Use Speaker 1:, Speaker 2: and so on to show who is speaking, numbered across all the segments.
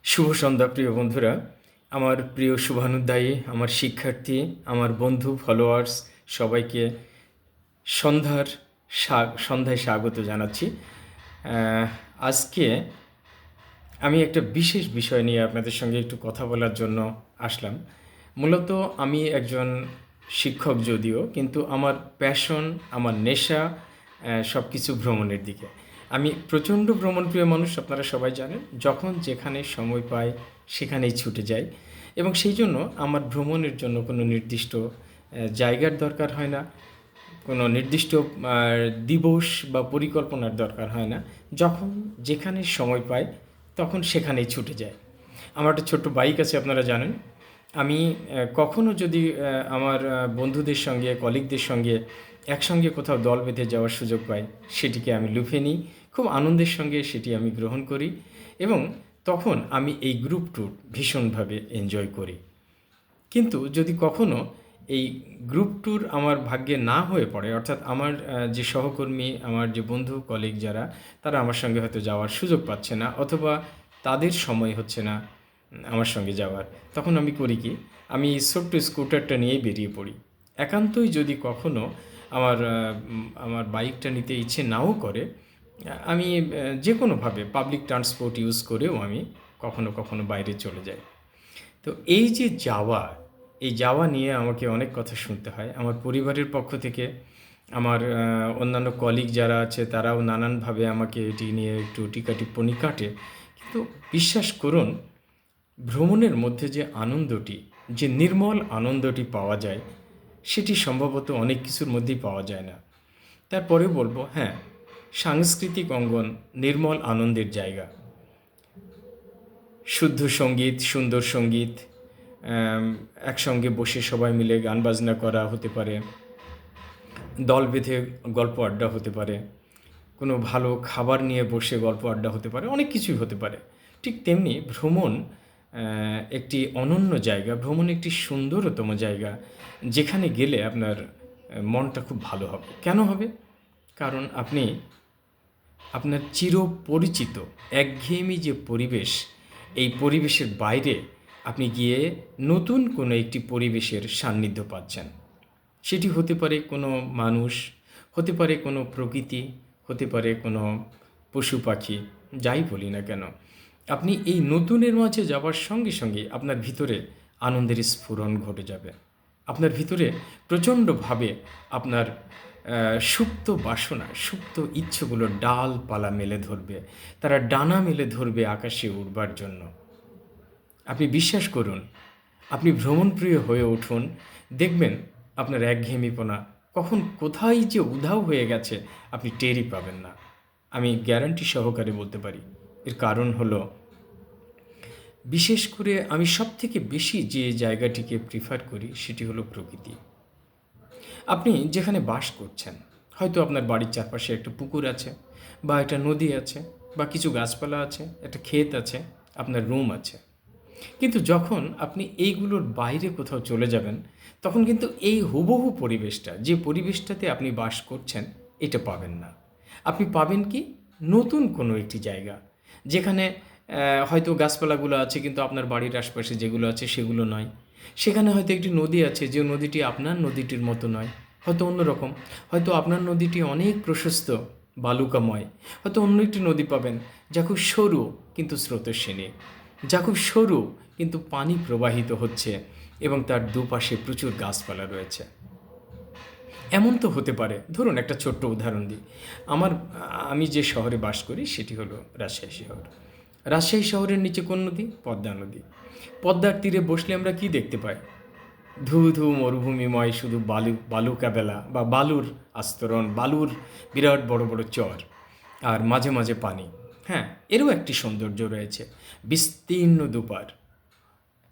Speaker 1: শুভ সন্ধ্যা প্রিয় বন্ধুরা, আমার প্রিয় শুভানুধ্যায়ী, আমার শিক্ষার্থী, আমার বন্ধু, ফলোয়ার্স সবাইকে সন্ধ্যার সন্ধ্যায় স্বাগত জানাচ্ছি। আজকে আমি একটা বিশেষ বিষয় নিয়ে আপনাদের সঙ্গে একটু কথা বলার জন্য আসলাম। মূলত আমি একজন শিক্ষক যদিও, কিন্তু আমার প্যাশন, আমার নেশা সব কিছু ভ্রমণের দিকে। আমি প্রচণ্ড ভ্রমণপ্রিয় মানুষ, আপনারা সবাই জানেন। যখন যেখানে সময় পাই সেখানেই ছুটে যাই, এবং সেই জন্য আমার ভ্রমণের জন্য কোনো নির্দিষ্ট জায়গার দরকার হয় না, কোনো নির্দিষ্ট দিবস বা পরিকল্পনার দরকার হয় না। যখন যেখানে সময় পাই তখন সেখানেই ছুটে যায়। আমার একটা ছোট্ট বাইক আছে, আপনারা জানেন। আমি কখনও যদি আমার বন্ধুদের সঙ্গে, কলিগদের সঙ্গে একসঙ্গে কোথাও দল বেঁধে যাওয়ার সুযোগ পাই, সেটিকে আমি লুফে নিই। খুব আনন্দের সঙ্গে সেটি আমি গ্রহণ করি, এবং তখন আমি এই গ্রুপ ট্যুর ভীষণভাবে এনজয় করি। কিন্তু যদি কখনো এই গ্রুপ ট্যুর আমার ভাগ্যে না হয়ে পড়ে, অর্থাৎ আমার যে সহকর্মী, আমার যে বন্ধু কলিগ যারা, তারা আমার সঙ্গে হয়তো যাওয়ার সুযোগ পাচ্ছে না, অথবা তাদের সময় হচ্ছে না আমার সঙ্গে যাওয়ার, তখন আমি করি কি, আমি ছোট্ট স্কুটারটা নিয়েই বেরিয়ে পড়ি। একান্তই যদি কখনো আমার বাইকটা নিতে ইচ্ছে নাও করে, আমি যে কোনোভাবে পাবলিক ট্রান্সপোর্ট ইউজ করেও আমি কখনো কখনো বাইরে চলে যাই। তো এই যে যাওয়া, এই যাওয়া নিয়ে আমাকে অনেক কথা শুনতে হয় আমার পরিবারের পক্ষ থেকে। আমার অন্যান্য কলিগ যারা আছে তারাও নানানভাবে আমাকে এটি নিয়ে একটু টিকাটিপ্পনি কাটে। কিন্তু বিশ্বাস করুন, ভ্রমণের মধ্যে যে আনন্দটি, যে নির্মল আনন্দটি পাওয়া যায়, সেটি সম্ভবত অনেক কিছুর মধ্যেই পাওয়া যায় না। তারপরেও বলবো, হ্যাঁ, সাংস্কৃতিক অঙ্গন নির্মল আনন্দের জায়গা। শুদ্ধ সঙ্গীত, সুন্দর সঙ্গীত, একসঙ্গে বসে সবাই মিলে গান বাজনা করা হতে পারে, দল বেঁধে গল্প আড্ডা হতে পারে, কোনো ভালো খাবার নিয়ে বসে গল্প আড্ডা হতে পারে, অনেক কিছুই হতে পারে। ঠিক তেমনি ভ্রমণ একটি অনন্য জায়গা, ভ্রমণ একটি সুন্দরতম জায়গা, যেখানে গেলে আপনার মনটা খুব ভালো হবে। কেন হবে? কারণ আপনি আপনার চিরপরিচিত একঘেয়েমি যে পরিবেশ, এই পরিবেশের বাইরে আপনি গিয়ে নতুন কোনো একটি পরিবেশের সান্নিধ্য পাচ্ছেন। সেটি হতে পারে কোনো মানুষ, হতে পারে কোনো প্রকৃতি, হতে পারে কোনো পশু পাখি, যাই বলি না কেন। আপনি এই নতুনের মাঝে যাওয়ার সঙ্গে সঙ্গে আপনার ভিতরে আনন্দের স্ফুরণ ঘটে যাবে। আপনার ভিতরে প্রচণ্ডভাবে আপনার সুপ্ত বাসনা, সুপ্ত ইচ্ছেগুলো ডালপালা মেলে ধরবে, তারা ডানা মেলে ধরবে আকাশে উড়বার জন্য। আপনি বিশ্বাস করুন, আপনি ভ্রমণপ্রিয় হয়ে উঠুন, দেখবেন আপনার একঘেয়েমিপনা কখন কোথায় যে উধাও হয়ে গেছে আপনি টেরই পাবেন না। আমি গ্যারান্টি সহকারে বলতে পারি। এর কারণ হলো, বিশেষ করে আমি সবথেকে বেশি যে জায়গাটিকে প্রিফার করি সেটি হলো প্রকৃতি। আপনি যেখানে বাস করছেন, হয়তো আপনার বাড়ির চারপাশে একটা পুকুর আছে, বা একটা নদী আছে, বা কিছু গাছপালা আছে, একটা ক্ষেত আছে, আপনার রুম আছে। কিন্তু যখন আপনি এইগুলোর বাইরে কোথাও চলে যাবেন, তখন কিন্তু এই হুবহু পরিবেশটা, যে পরিবেশটাতে আপনি বাস করছেন, এটা পাবেন না। আপনি পাবেন কি, নতুন কোনো একটি জায়গা, যেখানে হয়তো গাছপালাগুলো আছে, কিন্তু আপনার বাড়ির আশপাশে যেগুলো আছে সেগুলো নয়। সেখানে হয়তো একটি নদী আছে, যে নদীটি আপনার নদীটির মতো নয়, হয়তো অন্যরকম। হয়তো আপনার নদীটি অনেক প্রশস্ত, বালুকাময়। হয়তো অন্য একটি নদী পাবেন যা খুব সরু কিন্তু স্রোতস্বিনী, যা খুব সরু কিন্তু পানি প্রবাহিত হচ্ছে, এবং তার দুপাশে প্রচুর গাছপালা রয়েছে। এমন তো হতে পারে, ধরুন একটা ছোট্ট উদাহরণ দিই। আমি যে শহরে বাস করি সেটি হলো রাজশাহী শহর। রাজশাহী শহরের নিচে কোন নদী? পদ্মা নদী। পদ্মার তীরে বসলে আমরা কি দেখতে পাই? ধু ধু মরুভূমিময় শুধু বালুকা বেলা, বা বালুর আস্তরণ, বালুর বিরাট বড় বড় চর, আর মাঝে মাঝে পানি। হ্যাঁ, এরও একটি সৌন্দর্য রয়েছে, বিস্তীর্ণ দুপার,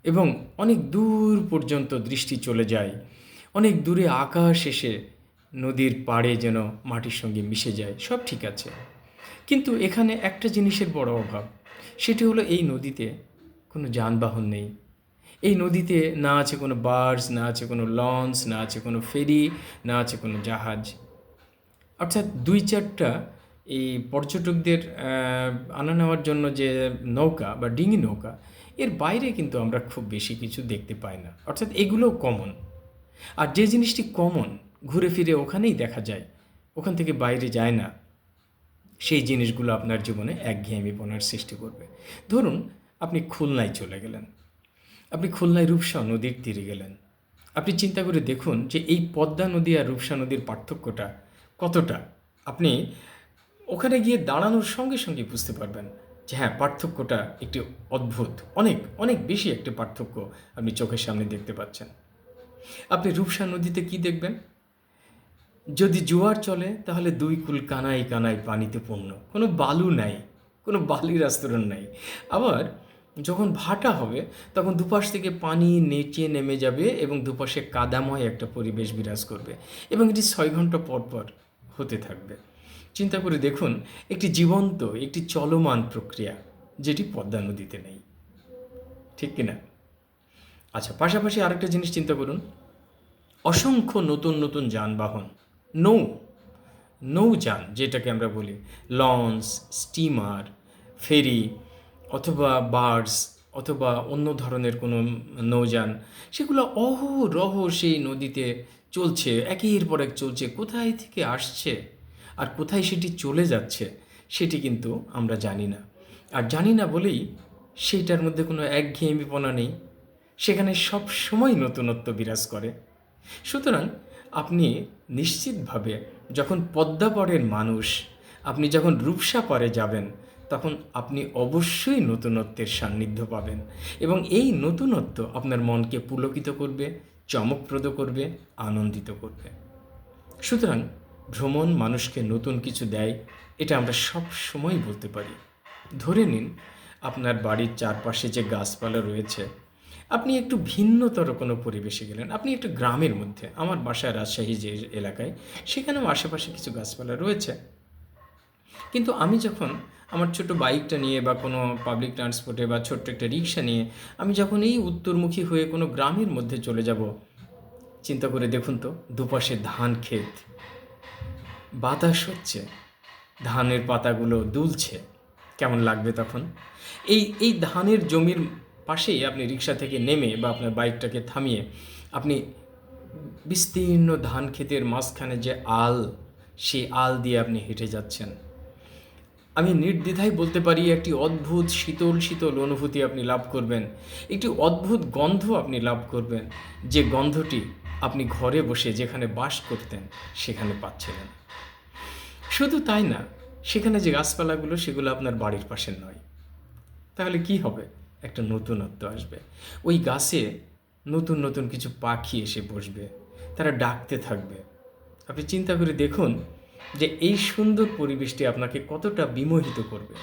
Speaker 1: এবং অনেক দূর পর্যন্ত দৃষ্টি চলে যায়। অনেক দূরে আকাশ এসে নদীর পাড়ে যেন মাটির সঙ্গে মিশে যায়। সব ঠিক আছে, কিন্তু এখানে একটা জিনিসের বড় অভাব। সেটি হলো, এই নদীতে কোনো যানবাহন নেই। এই নদীতে না আছে কোনো বার্জ, না আছে কোনো লঞ্চ, না আছে কোনো ফেরি, না আছে কোনো জাহাজ। অর্থাৎ দুই চারটা এই পর্যটকদের আনা নেওয়ার জন্য যে নৌকা বা ডিঙি নৌকা, এর বাইরে কিন্তু আমরা খুব বেশি কিছু দেখতে পাই না। অর্থাৎ এগুলোও কমন। আর যে জিনিসটি কমন, ঘুরে ফিরে ওখানেই দেখা যায়, ওখান থেকে বাইরে যায় না, সেই জিনিসগুলো আপনার জীবনে একঘেয়েমিপনার সৃষ্টি করবে। ধরুন আপনি খুলনায় চলে গেলেন, আপনি খুলনায় রূপসা নদীর তীরে গেলেন। আপনি চিন্তা করে দেখুন যে এই পদ্মা নদী আর রূপসা নদীর পার্থক্যটা কতটা। আপনি ওখানে গিয়ে দাঁড়ানোর সঙ্গে সঙ্গে বুঝতে পারবেন যে হ্যাঁ, পার্থক্যটা একটি অদ্ভুত, অনেক অনেক বেশি একটি পার্থক্য আপনি চোখের সামনে দেখতে পাচ্ছেন। আপনি রূপসা নদীতে কি দেখবেন? যদি জোয়ার চলে তাহলে দুই কূল কানায় কানায় পানিতে পূর্ণ, কোনো বালু নাই, কোনো বালির আস্তরণ নাই। আবার যখন ভাটা হবে তখন দুপাশ থেকে পানি নেচে নেমে যাবে এবং দুপাশে কাদাময় একটা পরিবেশ বিরাজ করবে, এবং এটি 6 ঘন্টা পর পর হতে থাকবে। চিন্তা করে দেখুন, একটি জীবন্ত, একটি চলমান প্রক্রিয়া, যেটি পদ্মা নদীতে নেই। ঠিক কিনা? আচ্ছা, পাশাপাশি আরেকটা জিনিস চিন্তা করুন, অসংখ্য নতুন নতুন যানবাহন, নৌ নৌযান যেটাকে আমরা বলি, লঞ্চ, স্টিমার, ফেরি, অথবা বার্জ, অথবা অন্য ধরনের কোনো নৌযান, সেগুলো অহরহ সেই নদীতে চলছে, একের পর এক চলছে। কোথায় থেকে আসছে আর কোথায় সেটি চলে যাচ্ছে সেটি কিন্তু আমরা জানি না। আর জানি না বলেই সেইটার মধ্যে কোনো একঘেয়েমিপনা নেই, সেখানে সব সময় নতুনত্ব বিরাজ করে। সুতরাং আপনি নিশ্চিতভাবে যখন পদ্মাপাড়ের মানুষ, আপনি যখন রূপসা পাড়ে যাবেন, তখন আপনি অবশ্যই নতুনত্বের সান্নিধ্য পাবেন, এবং এই নতুনত্ব আপনার মনকে পুলকিত করবে, চমকপ্রদ করবে, আনন্দিত করবে। সুতরাং ভ্রমণ মানুষকে নতুন কিছু দেয়, এটা আমরা সব সময় বলতে পারি। ধরে নিন আপনার বাড়ির চারপাশে যে গাছপালা রয়েছে, আপনি একটু ভিন্নতর কোনো পরিবেশে গেলেন, আপনি একটু গ্রামের মধ্যে, আমার বাসা রাজশাহী যে এলাকায়, সেখানেও আশেপাশে কিছু গাছপালা রয়েছে। কিন্তু আমি যখন আমার ছোট বাইকটা নিয়ে বা কোনো পাবলিক ট্রান্সপোর্টে বা ছোট্ট একটা রিক্সা নিয়ে আমি যখন এই উত্তরমুখী হয়ে কোনো গ্রামের মধ্যে চলে যাব, চিন্তা করে দেখুন তো, দুপাশে ধান ক্ষেত, বাতাস হচ্ছে, ধানের পাতাগুলো দুলছে, কেমন লাগবে তখন? এই এই ধানের জমির পাশেই আপনি রিক্সা থেকে নেমে বা আপনার বাইকটাকে থামিয়ে আপনি বিস্তীর্ণ ধান ক্ষেতের মাঝখানে যে আল, সেই আল দিয়ে আপনি হেঁটে যাচ্ছেন। আমি নির্দ্বিধায় বলতে পারি একটি অদ্ভুত শীতল শীতল অনুভূতি আপনি লাভ করবেন, একটি অদ্ভুত গন্ধ আপনি লাভ করবেন, যে গন্ধটি আপনি ঘরে বসে যেখানে বাস করতেন সেখানে পাচ্ছিলেন। শুধু তাই না, সেখানে যে গাছপালাগুলো সেগুলো আপনার বাড়ির পাশে নয়। তাহলে কি হবে? একটা নতুনত্ব আসবে। ওই গাছে নতুন নতুন কিছু পাখি এসে বসবে, তারা ডাকতে থাকবে। আপনি চিন্তা করে দেখুন যে এই সুন্দর পরিবেশটি আপনাকে কতটা বিমোহিত করবে।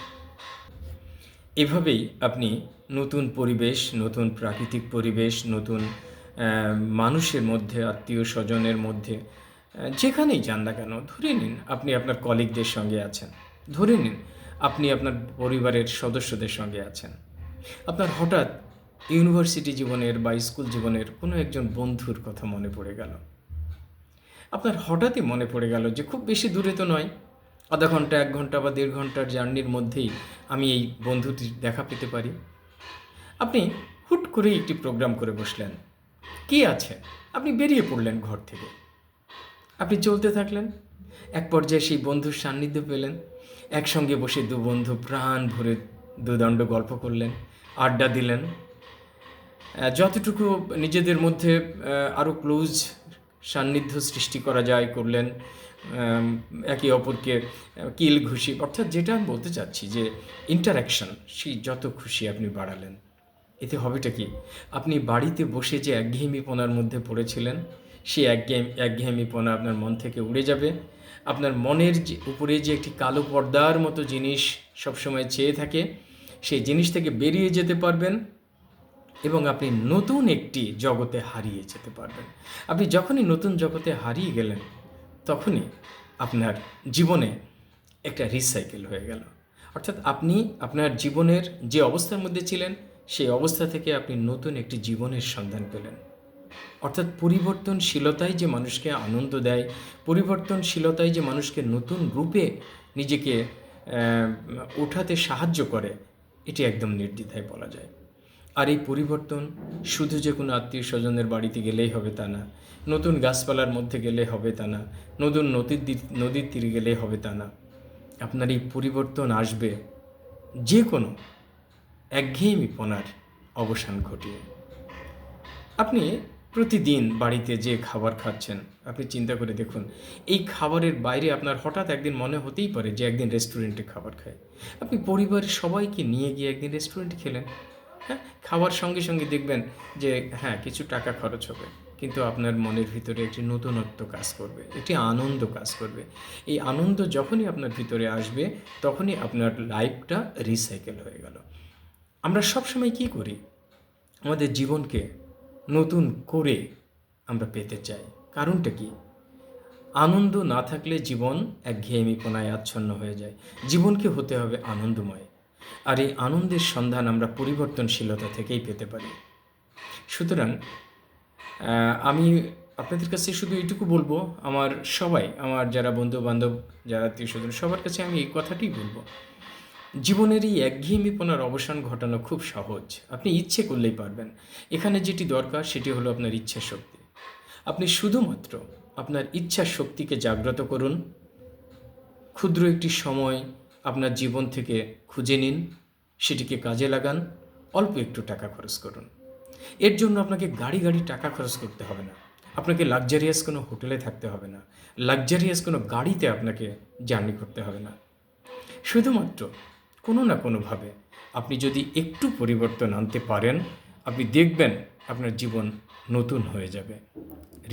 Speaker 1: এভাবেই আপনি নতুন পরিবেশ, নতুন প্রাকৃতিক পরিবেশ, নতুন মানুষের মধ্যে, আত্মীয় স্বজনের মধ্যে, যেখানেই যান না কেন, ধরে নিন আপনি আপনার কলিগদের সঙ্গে আছেন, ধরে নিন আপনি আপনার পরিবারের সদস্যদের সঙ্গে আছেন, আপনার হঠাৎ ইউনিভার্সিটি জীবনের বা স্কুল জীবনের কোনো একজন বন্ধুর কথা মনে পড়ে গেল। আপনার হঠাৎই মনে পড়ে গেল যে খুব বেশি দূরে তো নয়, আধা ঘন্টা, 1 ঘন্টা বা 1.5 ঘন্টার জার্নির মধ্যেই আমি এই বন্ধুটির দেখা পেতে পারি। আপনি হুট করেই একটি প্রোগ্রাম করে বসলেন, কি আছে, আপনি বেরিয়ে পড়লেন ঘর থেকে, আপনি চলতে থাকলেন, এক পর্যায়ে সেই বন্ধুর সান্নিধ্য পেলেন, একসঙ্গে বসে দু বন্ধু প্রাণ ভরে দুদণ্ড গল্প করলেন, আড্ডা দিলেন, যতটুকু নিজেদের মধ্যে আরও ক্লোজ সান্নিধ্য সৃষ্টি করা যায় করলেন, একে অপরকে কিল ঘুষি, অর্থাৎ যেটা আমি বলতে চাচ্ছি যে ইন্টারাকশন, সেই যত খুশি আপনি বাড়ালেন। এতে হবেটা কি? আপনি বাড়িতে বসে যে একঘেয়েমিপনার মধ্যে পড়েছিলেন, সেই একঘেয়েমিপনা আপনার মন থেকে উড়ে যাবে। আপনার মনের যে উপরে যে একটি কালো পর্দার মতো জিনিস সবসময় চেয়ে থাকে, সেই জিনিস থেকে বেরিয়ে যেতে পারবেন, এবং আপনি নতুন একটি জগতে হারিয়ে যেতে পারবেন। আপনি যখনই নতুন জগতে হারিয়ে গেলেন, তখনই আপনার জীবনে একটা রিসাইকেল হয়ে গেল। অর্থাৎ আপনি আপনার জীবনের যে অবস্থার মধ্যে ছিলেন, সেই অবস্থা থেকে আপনি নতুন একটি জীবনের সন্ধান পেলেন। অর্থাৎ পরিবর্তনশীলতাই যে মানুষকে আনন্দ দেয়, পরিবর্তনশীলতাই যে মানুষকে নতুন রূপে নিজেকে ওঠাতে সাহায্য করে, এটি একদম নির্দ্বিধায় বলা যায়। আর এই পরিবর্তন শুধু যে কোনো আত্মীয় স্বজনের বাড়িতে গেলেই হবে তা না, নতুন গাছপালার মধ্যে গেলে হবে তা না, নতুন নদীর তীরে গেলেই হবে তা না। আপনার এই পরিবর্তন আসবে যে কোনো একঘেয়েমিপনার অবসান ঘটিয়ে। আপনি প্রতিদিন বাড়িতে যে খাবার খাচ্ছেন, আপনি চিন্তা করে দেখুন, এই খাবারের বাইরে আপনার হঠাৎ একদিন মনে হতেই পারে যে একদিন রেস্টুরেন্টে খাবার খাই। আপনি পরিবারের সবাইকে নিয়ে গিয়ে একদিন রেস্টুরেন্টে খেলেন। হ্যাঁ, খাওয়ার সঙ্গে সঙ্গে দেখবেন যে হ্যাঁ, কিছু টাকা খরচ হবে, কিন্তু আপনার মনের ভিতরে একটি নতুনত্ব কাজ করবে, একটি আনন্দ কাজ করবে। এই আনন্দ যখনই আপনার ভিতরে আসবে, তখনই আপনার লাইফটা রিসাইকেল হয়ে গেল। আমরা সবসময় কী করি? আমাদের জীবনকে নতুন করে আমরা পেতে চাই। কারণটা কি? আনন্দ না থাকলে জীবন একঘেয়েমিপনায় আচ্ছন্ন হয়ে যায়। জীবনকে হতে হবে আনন্দময়, আর এই আনন্দের সন্ধান আমরা পরিবর্তনশীলতা থেকেই পেতে পারি। সুতরাং আমি আপনাদের কাছে শুধু এইটুকু বলবো, আমার যারা বন্ধুবান্ধব, যারা আত্মীয়স্বজন, সবার কাছে আমি এই কথাটিই বলবো, জীবনের এই একঘেয়েমিপনার অবসান ঘটানো খুব সহজ। আপনি ইচ্ছে করলেই পারবেন। এখানে যেটি দরকার সেটি হলো আপনার ইচ্ছা শক্তি। আপনি শুধুমাত্র আপনার ইচ্ছা শক্তিকে জাগ্রত করুন, ক্ষুদ্র একটি সময় আপনার জীবন থেকে খুঁজে নিন, সেটিকে কাজে লাগান, অল্প একটু টাকা খরচ করুন। এর জন্য আপনাকে গাড়ি টাকা খরচ করতে হবে না, আপনাকে লাক্সারিয়াস কোনো হোটেলে থাকতে হবে না, লাক্সারিয়াস কোনো গাড়িতে আপনাকে জার্নি করতে হবে না। শুধুমাত্র কোনো না কোনোভাবে আপনি যদি একটু পরিবর্তন আনতে পারেন, আপনি দেখবেন আপনার জীবন নতুন হয়ে যাবে,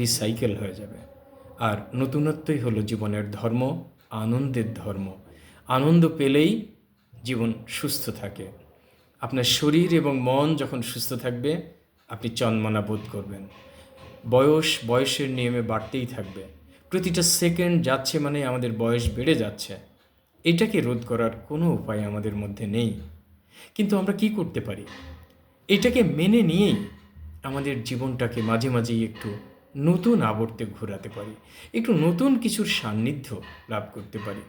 Speaker 1: রিসাইকেল হয়ে যাবে। আর নতুনত্বই হলো জীবনের ধর্ম, আনন্দের ধর্ম। আনন্দ পেলেই জীবন সুস্থ থাকে। আপনার শরীর এবং মন যখন সুস্থ থাকবে, আপনি চনমনা বোধ করবেন। বয়সের নিয়মে বাড়তেই থাকবে। প্রতিটা সেকেন্ড যাচ্ছে মানে আমাদের বয়স বেড়ে যাচ্ছে। এটাকে রোধ করার কোনো উপায় আমাদের মধ্যে নেই, কিন্তু আমরা কি করতে পারি? এটাকে মেনে নিয়েই আমাদের জীবনটাকে মাঝে মাঝেই একটু নতুন আবর্তে ঘোরাতে পারি, একটু নতুন কিছুর সান্নিধ্য লাভ করতে পারি।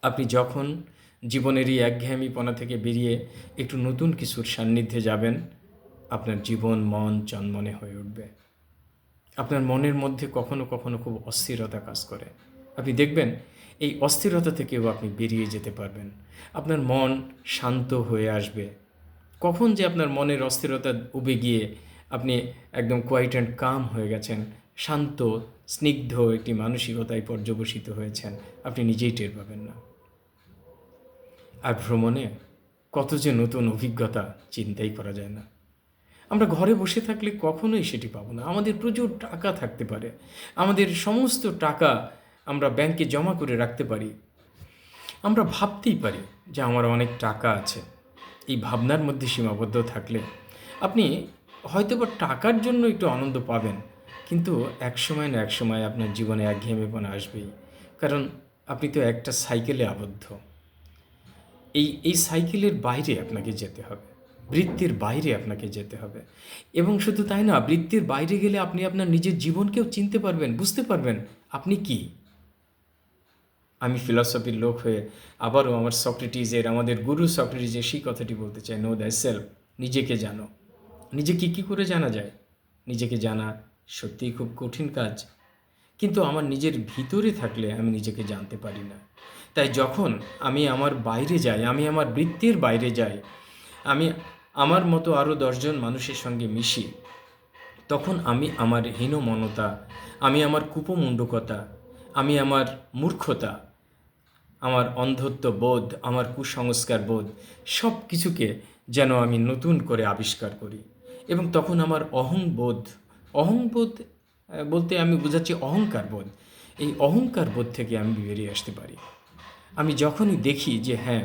Speaker 1: আপনি যখন জীবনের এই একঘেয়েমিপনা থেকে বেরিয়ে একটু নতুন কিছুর সান্নিধ্যে যাবেন, আপনার জীবন মন চনমনে হয়ে উঠবে। আপনার মনের মধ্যে কখনো কখনো খুব অস্থিরতা কাজ করে, আপনি দেখবেন এই অস্থিরতা থেকেও আপনি বেরিয়ে যেতে পারবেন। আপনার মন শান্ত হয়ে আসবে। কখন যে আপনার মনের অস্থিরতা উবে গিয়ে আপনি একদম কোয়াইট অ্যান্ড কাম হয়ে গেছেন, শান্ত স্নিগ্ধ একটি মানসিকতায় পর্যবসিত হয়েছেন, আপনি নিজেই টের পাবেন না। আর ভ্রমণে কত যে নতুন অভিজ্ঞতা চিন্তাই করা যায় না। আমরা ঘরে বসে থাকলে কখনোই সেটি পাবো না। আমাদের প্রচুর টাকা থাকতে পারে, আমাদের সমস্ত টাকা আমরা ব্যাংকে জমা করে রাখতে পারি, আমরা ভাবতেই পারি যে আমার অনেক টাকা আছে। এই ভাবনার মধ্যে সীমাবদ্ধ থাকলে আপনি হয়তোবা টাকার জন্য একটু আনন্দ পাবেন, কিন্তু একসময় না একসময় আপনার জীবনে একঘেয়েমিপনা আসবেই। কারণ আপনি তো একটা সাইকেলে আবদ্ধ। এই সাইকেলের বাইরে আপনাকে যেতে হবে, বৃত্তের বাইরে আপনাকে যেতে হবে। এবং শুধু তাই না, বৃত্তের বাইরে গেলে আপনি আপনার নিজের জীবনকেও চিনতে পারবেন, বুঝতে পারবেন আপনি কি। আমি ফিলসফির লোক হয়ে আবারও আমাদের গুরু সক্রেটিসের সেই কথাটি বলতে চাই, নো দ্যাই সেলফ, নিজেকে জানো। নিজেকে কী করে জানা যায়? নিজেকে জানা সত্যিই খুব কঠিন কাজ, কিন্তু আমার নিজের ভিতরে থাকলে আমি নিজেকে জানতে পারি না। তাই যখন আমি আমার বাইরে যাই, আমি আমার বৃত্তের বাইরে যাই, আমি আমার মতো আরও 10 জন মানুষের সঙ্গে মিশি, তখন আমি আমার হীনমনতা, আমি আমার কুপমুণ্ডকতা, আমি আমার মূর্খতা, আমার অন্ধত্ব বোধ, আমার কুসংস্কার বোধ, সব কিছুকে যেন আমি নতুন করে আবিষ্কার করি। এবং তখন আমার অহংবোধ বলতে আমি বোঝাচ্ছি অহংকার বোধ, এই অহংকার বোধ থেকে আমি বেরিয়ে আসতে পারি। আমি যখনই দেখি যে হ্যাঁ,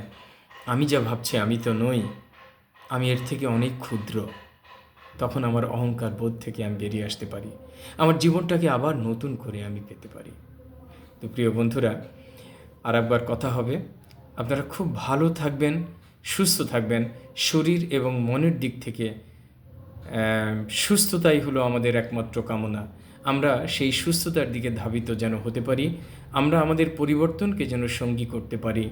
Speaker 1: আমি যা ভাবছি আমি তো নই, আমি এর থেকে অনেক ক্ষুদ্র, তখন আমার অহংকার বোধ থেকে আমি বেরিয়ে আসতে পারি, আমার জীবনটাকে আবার নতুন করে আমি পেতে পারি। তো প্রিয় বন্ধুরা, আর একবার কথা হবে। আপনারা খুব ভালো থাকবেন, সুস্থ থাকবেন। শরীর এবং মনের দিক থেকে সুস্থতাই হলো আমাদের একমাত্র কামনা। আমরা সেই সুস্থতার দিকে ধাবিত যেন হতে পারি, আমরা আমাদের পরিবর্তনকে যেন সঙ্গী করতে পারি,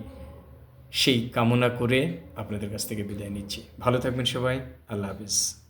Speaker 1: সেই কামনা করে আপনাদের কাছ থেকে বিদায় নিচ্ছি। ভালো থাকবেন সবাই। আল্লাহ হাফিজ।